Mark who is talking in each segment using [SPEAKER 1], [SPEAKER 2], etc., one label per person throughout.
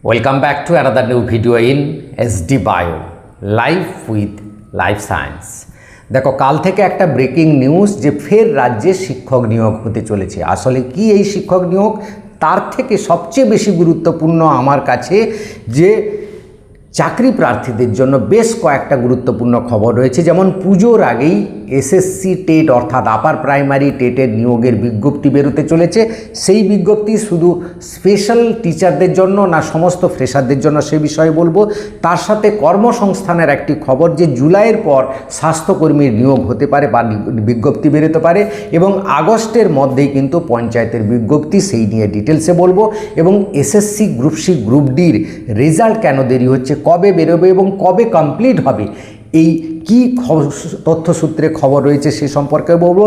[SPEAKER 1] Welcome back to another new video in SD Bio Life with Life Science। দেখো, কাল থেকে একটা breaking news যে ফের রাজ্যে শিক্ষক নিয়োগ হতে চলেছে। আসলে কি এই শিক্ষক নিয়োগ, তার থেকে সবচেয়ে বেশি গুরুত্বপূর্ণ আমার কাছে যে চাকরি প্রার্থীদের জন্য বেশ কয়েকটা গুরুত্বপূর্ণ খবর রয়েছে। যেমন পুজোর আগেই এসএসসি টেট অর্থাৎ আপার প্রাইমারি টেটের নিয়োগের বিজ্ঞপ্তি বেরোতে চলেছে। সেই বিজ্ঞপ্তি শুধু স্পেশাল টিচারদের জন্য না সমস্ত ফ্রেশারদের জন্য সে বিষয়ে বলবো। তার সাথে কর্মসংস্থানের একটি খবর যে জুলাইয়ের পর স্বাস্থ্যকর্মীর নিয়োগ হতে পারে বা বিজ্ঞপ্তি বেরোতে পারে এবং আগস্টের মধ্যেই কিন্তু পঞ্চায়েতের বিজ্ঞপ্তি, সেই নিয়ে ডিটেলসে বলবো। এবং এসএসসি গ্রুপ সি গ্রুপ ডির রেজাল্ট কেন দেরি হচ্ছে, কবে বেরোবে এবং কবে কমপ্লিট হবে, এই কি তথ্যসূত্রে খবর রয়েছে সে সম্পর্কে বলবো।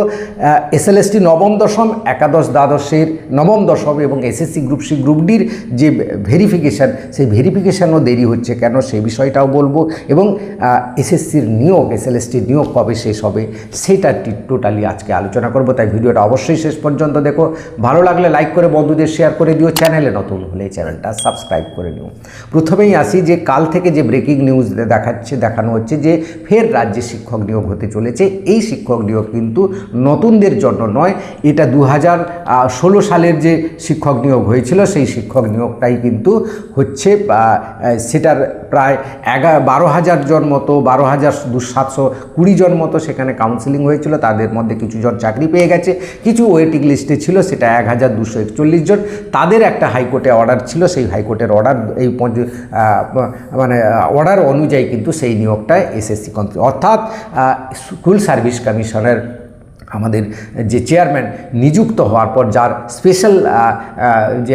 [SPEAKER 1] এসএলএসটি নবম দশম, একাদশ দ্বাদশের নবম দশম এবং এসএসসি গ্রুপ সি গ্রুপ ডির যে ভেরিফিকেশান, সেই ভেরিফিকেশানও দেরি হচ্ছে কেন সেই বিষয়টাও বলবো। এবং এসএসসির নিয়োগ, এসএলএসটির নিয়োগ কবে শেষ হবে সেটা টোটালি আজকে আলোচনা করব। তাই ভিডিওটা অবশ্যই শেষ পর্যন্ত দেখো। ভালো লাগলে লাইক করে বন্ধুদের শেয়ার করে দিও, চ্যানেলে নতুন হলে চ্যানেলটা সাবস্ক্রাইব করে নিও। প্রথমেই আসি যে কাল থেকে যে ব্রেকিং নিউজ দেখানো হচ্ছে যে ফের রাজ্যে শিক্ষক নিয়োগ হতে চলেছে। এই শিক্ষক নিয়োগ কিন্তু নতুনদের জন্য নয়, এটা 2016 সালের যে শিক্ষক নিয়োগ হয়েছিল সেই শিক্ষক নিয়োগটাই কিন্তু হচ্ছে। সেটার প্রায় 12,000 জন মতো, 12,720 জন মতো সেখানে কাউন্সিলিং হয়েছিল। তাদের মধ্যে কিছু জন চাকরি পেয়ে গেছে, কিছু ওয়েটিং লিস্টে ছিল, সেটা 1,241 জন। তাদের একটা হাইকোর্টে অর্ডার ছিল, সেই হাইকোর্টের অর্ডার অর্ডার অনুযায়ী কিন্তু সেই নিয়োগটায় এসএসসি অর্থাৎ স্কুল সার্ভিস কমিশনের আমাদের যে চেয়ারম্যান নিযুক্ত হওয়ার পর যার স্পেশাল যে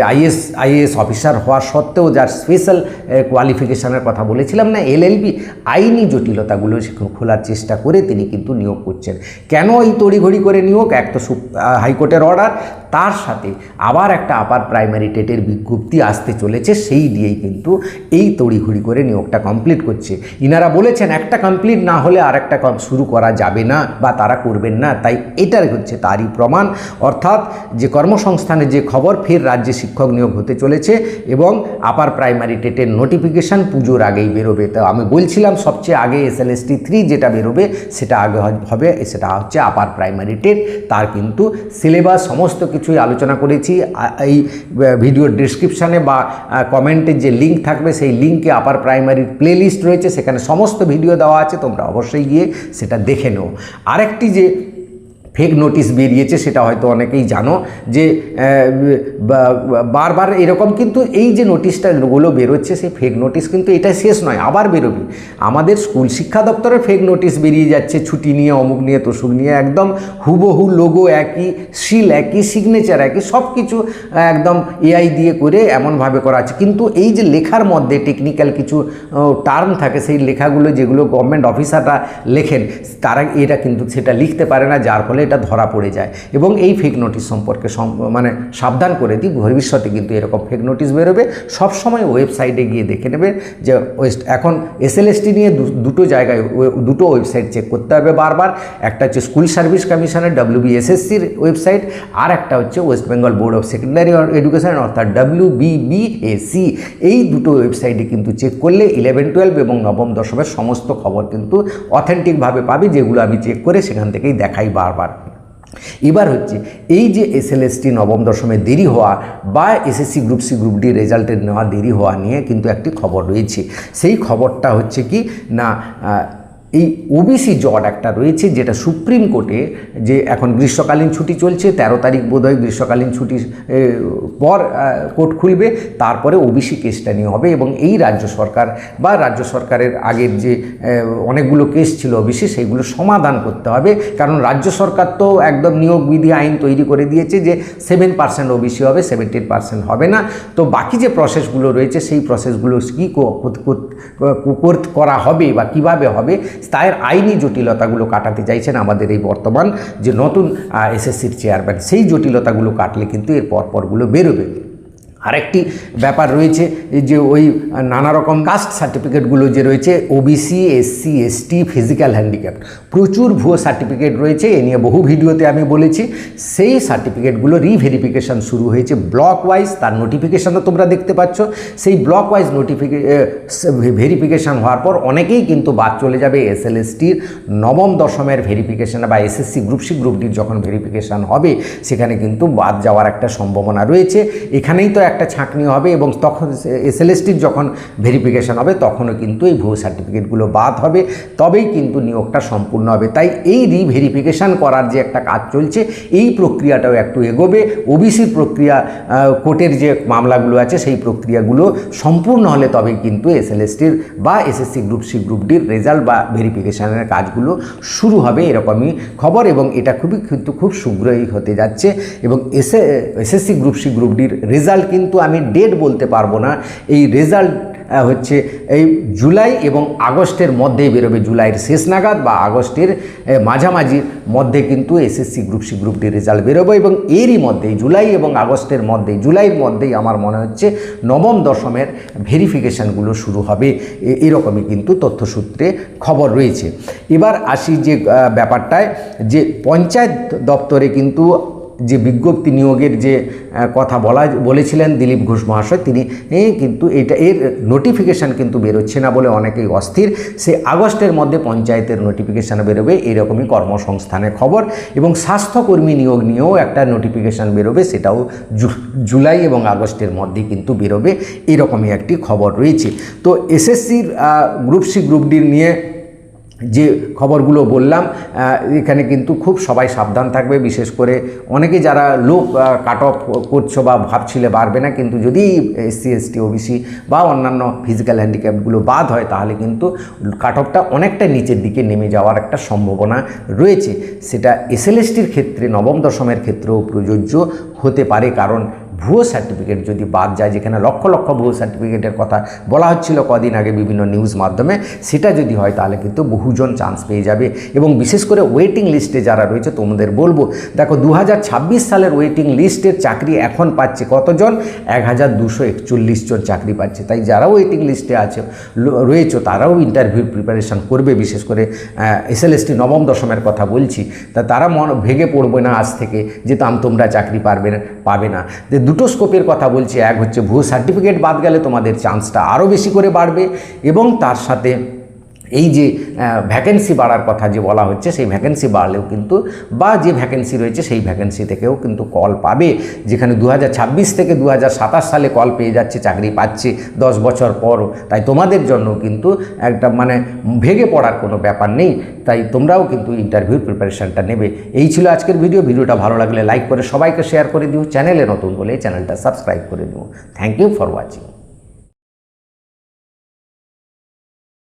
[SPEAKER 1] আইএএস অফিসার হওয়া সত্ত্বেও যার স্পেশাল কোয়ালিফিকেশানের কথা বলেছিলাম না, এলএলবি, আইনি জটিলতাগুলো সেখানে খোলার চেষ্টা করে তিনি কিন্তু নিয়োগ করছেন। কেন এই তড়িঘড়ি করে নিয়োগ? এক তো হাইকোর্টের অর্ডার, তার সাথে আবার একটা আপার প্রাইমারি টেটের বিজ্ঞপ্তি আসতে চলেছে, সেই দিয়েই কিন্তু এই তড়িঘড়ি করে নিয়োগটা কমপ্লিট করছে। ইনারা বলেছেন একটা কমপ্লিট না হলে আর একটা শুরু করা যাবে না বা তারা করবেন না, তাই এটাই হচ্ছে তারই প্রমাণ। অর্থাৎ যে কর্মসংস্থানের যে খবর, ফের রাজ্যে শিক্ষক নিয়োগ হতে চলেছে এবং আপার প্রাইমারি টেটের নোটিফিকেশান পুজোর আগেই বেরোবে। তো আমি বলছিলাম সবচেয়ে আগে এসএলএসটি 3 যেটা বেরোবে সেটা আগে হবে, সেটা হচ্ছে আপার প্রাইমারি টেট। তার কিন্তু সিলেবাস সমস্ত কিছুই আলোচনা করেছি। এই ভিডিওর ডেসক্রিপশানে বা কমেন্টের যে লিঙ্ক থাকবে সেই লিঙ্কে আপার প্রাইমারির প্লেলিস্ট রয়েছে, সেখানে সমস্ত ভিডিও দেওয়া আছে, তোমরা অবশ্যই গিয়ে সেটা দেখে নাও। আরেকটি যে ফেক নোটিশ বেরিয়েছে সেটা হয়তো অনেকেই জানো যে বারবার এরকম কিন্তু এই যে নোটিশটাগুলো বেরোচ্ছে সেই ফেক নোটিশ কিন্তু এটা শেষ নয়, আবার বেরোবে। আমাদের স্কুল শিক্ষা দপ্তরের ফেক নোটিশ বেরিয়ে যাচ্ছে, ছুটি নিয়ে, অমুক নিয়ে, তসুক নিয়ে, একদম হুবহু লোগো একই, সিল একই, সিগনেচার একই, সব কিছু একদম এআই দিয়ে করে এমনভাবে করা আছে। কিন্তু এই যে লেখার মধ্যে টেকনিক্যাল কিছু টার্ম থাকে, সেই লেখাগুলো যেগুলো গভর্নমেন্ট অফিসাররা লেখেন তারা এটা কিন্তু সেটা লিখতে পারে না, যার ফলে এটা ধরা পড়ে যায়। এবং এই ফেক নোটিশ সম্পর্কে সাবধান করে দিই, ভবিষ্যতে কিন্তু এরকম ফেক নোটিশ বেরোবে। সবসময় ওয়েবসাইটে গিয়ে দেখে নেবে যে এখন এসএলএসটি নিয়ে দুটো জায়গায় দুটো ওয়েবসাইট চেক করতে হবে বারবার। একটা হচ্ছে স্কুল সার্ভিস কমিশনের WBSSCর ওয়েবসাইট, আর একটা হচ্ছে West Bengal board of secondary education অর্থাৎ WBBAC। এই দুটো ওয়েবসাইটে কিন্তু চেক করলে 11, 12 এবং নবম দশমের সমস্ত খবর কিন্তু অথেন্টিকভাবে পাবে, যেগুলো আমি চেক করে সেখান থেকেই দেখাই বারবার। এবার হচ্ছে এই যে এসএলএসটি নবম দশমে দেরি হওয়া বা SSC group C group D রেজাল্টের নেওয়া দেরি হওয়া নিয়ে কিন্তু একটি খবর রয়েছে। সেই খবরটা হচ্ছে কি না, এই ওবিসি জট একটা রয়েছে যেটা সুপ্রিম কোর্টে, যে এখন গ্রীষ্মকালীন ছুটি চলছে, 13 তারিখ বোধহয় গ্রীষ্মকালীন ছুটির পর কোর্ট খুলবে, তারপরে ওবিসি কেসটা নিয়ে হবে। এবং এই রাজ্য সরকার বা রাজ্য সরকারের আগের যে অনেকগুলো কেস ছিল ওবিসি, সেইগুলো সমাধান করতে হবে। কারণ রাজ্য সরকার তো একদম নিয়োগ বিধি আইন তৈরি করে দিয়েছে যে 7% ওবিসি হবে, 17% হবে না। তো বাকি যে প্রসেসগুলো রয়েছে সেই প্রসেসগুলো কী করা হবে বা কিভাবে হবে, তার আইনি জটিলতাগুলো কাটাতে চাইছেন আমাদের এই বর্তমান যে নতুন এসএসসির চেয়ারম্যান। সেই জটিলতাগুলো কাটলে কিন্তু এর পরপরগুলো বেরোবে। আরেকটি ব্যাপার রয়েছে যে ওই নানা রকম কাস্ট সার্টিফিকেটগুলো যে রয়েছে OBC, SC, ST, physical handicap, প্রচুর ভুয়ো সার্টিফিকেট রয়েছে। এ নিয়ে বহু ভিডিওতে আমি বলেছি। সেই সার্টিফিকেটগুলো রিভেরিফিকেশান শুরু হয়েছে ব্লক ওয়াইজ, তার নোটিফিকেশানও তোমরা দেখতে পাচ্ছ। সেই ব্লক ওয়াইজ ভেরিফিকেশান হওয়ার পর অনেকেই কিন্তু বাদ চলে যাবে। এসএলএসটির নবম দশমের ভেরিফিকেশান বা এসএসসি গ্রুপ সি গ্রুপ ডির যখন ভেরিফিকেশান হবে সেখানে কিন্তু বাদ যাওয়ার একটা সম্ভাবনা রয়েছে। এখানেই তো একটা ছাঁকনি হবে এবং তখন এসএলএসটির যখন ভেরিফিকেশান হবে তখনও কিন্তু এই ভুয়ো সার্টিফিকেটগুলো বাদ হবে, তবেই কিন্তু নিয়োগটা সম্পূর্ণ হবে। তাই এই রিভেরিফিকেশান করার যে একটা কাজ চলছে এই প্রক্রিয়াটাও একটু এগোবে। ওবিসির প্রক্রিয়া, কোর্টের যে মামলাগুলো আছে সেই প্রক্রিয়াগুলো সম্পূর্ণ হলে তবেই কিন্তু এসএলএসটির বা এসএসসি গ্রুপ সি গ্রুপ ডির রেজাল্ট বা ভেরিফিকেশানের কাজগুলো শুরু হবে, এরকমই খবর। এবং এটা খুব শীঘ্রই হতে যাচ্ছে। এবং এসএসসি গ্রুপ সি গ্রুপ ডির রেজাল্ট কিন্তু আমি ডেট বলতে পারবো না। এই রেজাল্ট হচ্ছে এই জুলাই এবং আগস্টের মধ্যেই বেরোবে, জুলাইয়ের শেষ নাগাদ বা আগস্টের মাঝামাঝির মধ্যে কিন্তু SSC group C group D result বেরোবে। এবং এরই মধ্যেই জুলাই এবং আগস্টের মধ্যেই, জুলাইয়ের মধ্যেই আমার মনে হচ্ছে নবম দশমের ভেরিফিকেশানগুলো শুরু হবে, এরকমই কিন্তু তথ্যসূত্রে খবর রয়েছে। এবার আসি যে ব্যাপারটায়, যে পঞ্চায়েত দপ্তরে কিন্তু যে বিজ্ঞপ্তি নিয়োগের যে কথা বলেছিলেন দিলীপ ঘোষ মহাশয়, তিনি কিন্তু এর নোটিফিকেশান কিন্তু বেরোচ্ছে না বলে অনেকেই অস্থির। সে আগস্টের মধ্যে পঞ্চায়েতের নোটিফিকেশান বেরোবে, এরকমই কর্মসংস্থানের খবর। এবং স্বাস্থ্যকর্মী নিয়োগ নিয়েও একটা নোটিফিকেশান বেরোবে, সেটাও জুলাই এবং আগস্টের মধ্যে কিন্তু বেরোবে, এরকমই একটি খবর রয়েছে। তো এসএসসির গ্রুপ সি গ্রুপ ডির নিয়ে যে খবরগুলো বললাম, এখানে কিন্তু খুব সবাই সাবধান থাকবে। বিশেষ করে অনেকে যারা লোক কাট অফ করছো বা ভাবছিলে বাড়বে না, কিন্তু যদি এসসি এসটি ওবিসি বা অন্যান্য ফিজিক্যাল হ্যান্ডিক্যাপগুলো বাদ হয় তাহলে কিন্তু কাট অফটা অনেকটা নিচের দিকে নেমে যাওয়ার একটা সম্ভাবনা রয়েছে। সেটা এসএলএসটির ক্ষেত্রে নবম দশমের ক্ষেত্রেও প্রযোজ্য হতে পারে। কারণ ভুয়ো সার্টিফিকেট যদি বাদ যায়, যেখানে লক্ষ লক্ষ ভুয়ো সার্টিফিকেটের কথা বলা হচ্ছিল কদিন আগে বিভিন্ন নিউজ মাধ্যমে, সেটা যদি হয় তাহলে কিন্তু বহুজন চান্স পেয়ে যাবে। এবং বিশেষ করে ওয়েটিং লিস্টে যারা রয়েছে, তোমাদের বলবো, দেখো 2026 সালের ওয়েটিং লিস্টের চাকরি এখন পাচ্ছে কতজন? 1241 জন চাকরি পাচ্ছে। তাই যারা ওয়েটিং লিস্টে আছে রয়েছে তারাও ইন্টারভিউর প্রিপারেশান করবে। বিশেষ করে এসএলএসটি নবম দশমের কথা বলছি, তারা ভেঙে পড়বে না আজ থেকে যে তোমরা চাকরি পাবে না। দুটো স্কোপের কথা বলছি, এক হচ্ছে ভুয়ো সার্টিফিকেট বাদ গেলে তোমাদের চান্সটা আরও বেশি করে বাড়বে, এবং তার সাথে এই যে ভ্যাকেন্সি বাড়ার কথা যে বলা হচ্ছে, সেই ভ্যাকেন্সি বাড়লেও কিন্তু বা যে ভ্যাকেন্সি রয়েছে সেই ভ্যাকেন্সি থেকেও কিন্তু কল পাবে। যেখানে 2026 থেকে 2027 সালে কল পেয়ে যাচ্ছে, চাকরি পাচ্ছে 10 বছর পরও। তাই তোমাদের জন্য কিন্তু একটা ভেঙে পড়ার কোনো ব্যাপার নেই। তাই তোমরাও কিন্তু ইন্টারভিউর প্রিপারেশানটা নেবে। এই ছিল আজকের ভিডিওটা ভালো লাগলে লাইক করে সবাইকে শেয়ার করে দিও। চ্যানেলে নতুন হলে চ্যানেলটা সাবস্ক্রাইব করে দিও। Thank you for watching.